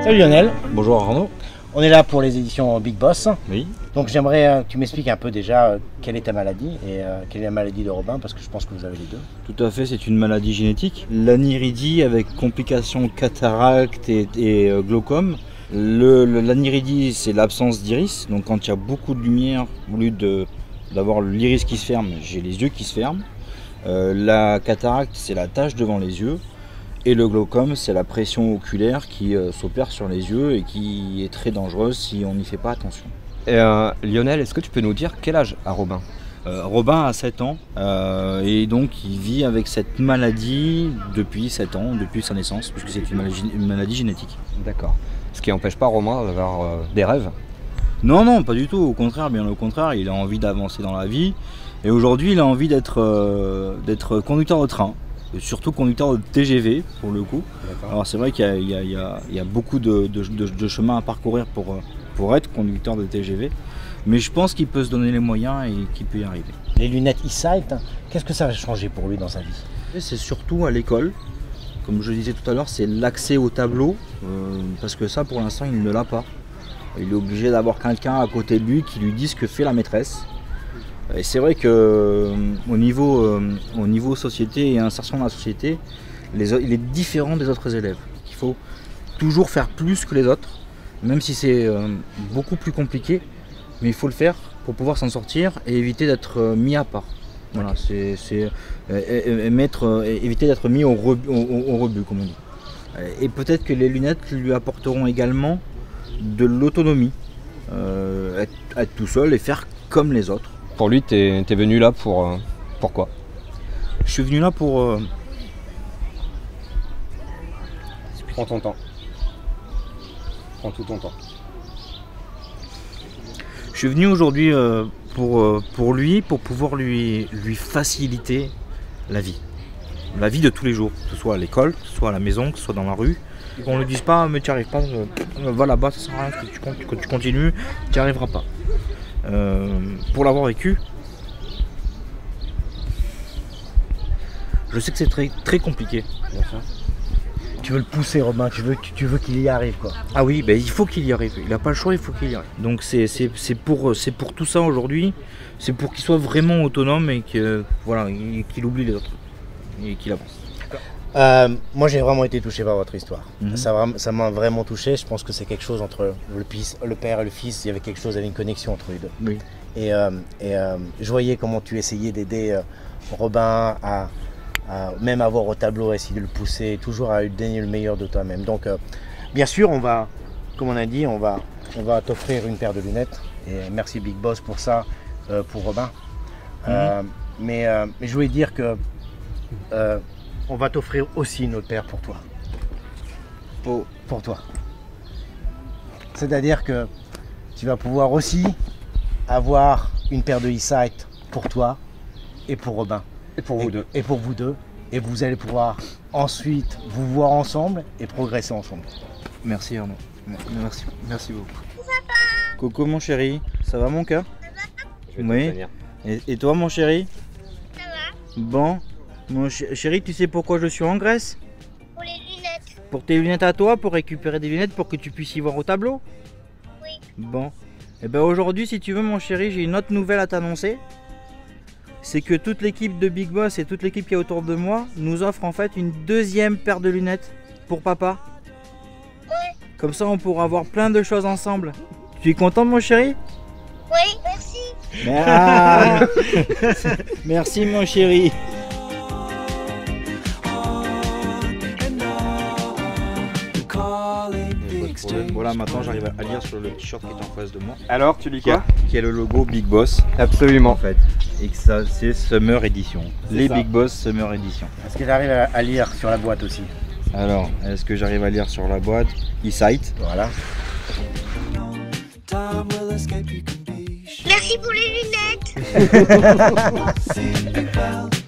Salut Lionel. Bonjour Arnaud. On est là pour les éditions Big Boss. Oui. Donc j'aimerais que tu m'expliques un peu déjà quelle est ta maladie et quelle est la maladie de Robin, parce que je pense que vous avez les deux. Tout à fait, c'est une maladie génétique. L'aniridie avec complications cataracte et glaucome. L'aniridie, c'est l'absence d'iris. Donc quand il y a beaucoup de lumière, au lieu d'avoir l'iris qui se ferme, j'ai les yeux qui se ferment. La cataracte, c'est la tache devant les yeux. Et le glaucome, c'est la pression oculaire qui s'opère sur les yeux et qui est très dangereuse si on n'y fait pas attention. Et Lionel, est-ce que tu peux nous dire quel âge a Robin? Robin a 7 ans et donc il vit avec cette maladie depuis 7 ans, depuis sa naissance, puisque c'est une maladie génétique. D'accord. Ce qui n'empêche pas Romain d'avoir des rêves? Non, non, pas du tout, au contraire, bien au contraire, il a envie d'avancer dans la vie et aujourd'hui il a envie d'être conducteur de train. Surtout conducteur de TGV pour le coup. Alors c'est vrai qu'il y a beaucoup de chemin à parcourir pour être conducteur de TGV, mais je pense qu'il peut se donner les moyens et qu'il peut y arriver. Les lunettes e-sight, qu'est-ce que ça va changer pour lui dans sa vie? C'est surtout à l'école, comme je disais tout à l'heure, c'est l'accès au tableau, parce que ça pour l'instant il ne l'a pas. Il est obligé d'avoir quelqu'un à côté de lui qui lui dise ce que fait la maîtresse. Et c'est vrai que au niveau société et insertion dans la société, il est différent des autres élèves. Il faut toujours faire plus que les autres, même si c'est beaucoup plus compliqué, mais il faut le faire pour pouvoir s'en sortir et éviter d'être mis à part. Voilà, éviter d'être mis au rebut, comme on dit. Et peut-être que les lunettes lui apporteront également de l'autonomie, être tout seul et faire comme les autres. Pour lui, t'es venu là pour quoi? Je suis venu là pour... Prends ton temps. Prends tout ton temps. Je suis venu aujourd'hui pour lui, pour pouvoir lui faciliter la vie. La vie de tous les jours, que ce soit à l'école, que ce soit à la maison, que ce soit dans la rue. Qu'on ne lui dise pas, mais tu n'y arrives pas, va là-bas, ça sert à rien, que tu continues, tu n'y arriveras pas. Pour l'avoir vécu, je sais que c'est très, très compliqué. Tu veux le pousser Robin, tu veux qu'il y arrive quoi. Ah oui, ben, il faut qu'il y arrive, il n'a pas le choix, il faut qu'il y arrive. Donc c'est pour tout ça aujourd'hui, c'est pour qu'il soit vraiment autonome et qu'il oublie les autres et qu'il avance. Moi j'ai vraiment été touché par votre histoire. Mhm. Ça m'a vraiment touché. Je pense que c'est quelque chose entre le père et le fils. Il y avait quelque chose, il y avait une connexion entre les deux. Oui. Et je voyais comment tu essayais d'aider Robin à même avoir au tableau, à essayer de le pousser, toujours à lui donner le meilleur de toi-même. Donc bien sûr, comme on a dit, on va t'offrir une paire de lunettes. Et merci Big Boss pour ça, pour Robin. Mais je voulais dire que on va t'offrir aussi une autre paire pour toi. Pour toi. C'est-à-dire que tu vas pouvoir aussi avoir une paire de e-sight pour toi et pour Robin. Et pour vous deux. Et pour vous deux. Et vous allez pouvoir ensuite vous voir ensemble et progresser ensemble. Merci Arnaud. Merci beaucoup. Coco mon chéri, ça va mon cœur? Je vais te Oui. tenir. Et toi mon chéri? Ça va? Bon, mon chéri, tu sais pourquoi je suis en Grèce? Pour les lunettes? Pour tes lunettes à toi, pour récupérer des lunettes pour que tu puisses y voir au tableau? Oui. Bon, et ben aujourd'hui si tu veux mon chéri, j'ai une autre nouvelle à t'annoncer. C'est que toute l'équipe de Big Boss et toute l'équipe qui est autour de moi nous offre en fait une deuxième paire de lunettes pour papa. Oui. Comme ça on pourra avoir plein de choses ensemble. Tu es content mon chéri? Oui, merci. Ah merci mon chéri. Voilà, maintenant j'arrive à lire sur le t-shirt qui est en face de moi. Alors, tu lis quoi? Qui est le logo Big Boss Absolument. en fait. Et que ça c'est Summer Edition. Les ça. Big Boss Summer Edition. Est-ce que tu arrives à lire sur la boîte aussi? Alors, est-ce que j'arrive à lire sur la boîte? E-sight. Voilà. Merci pour les lunettes.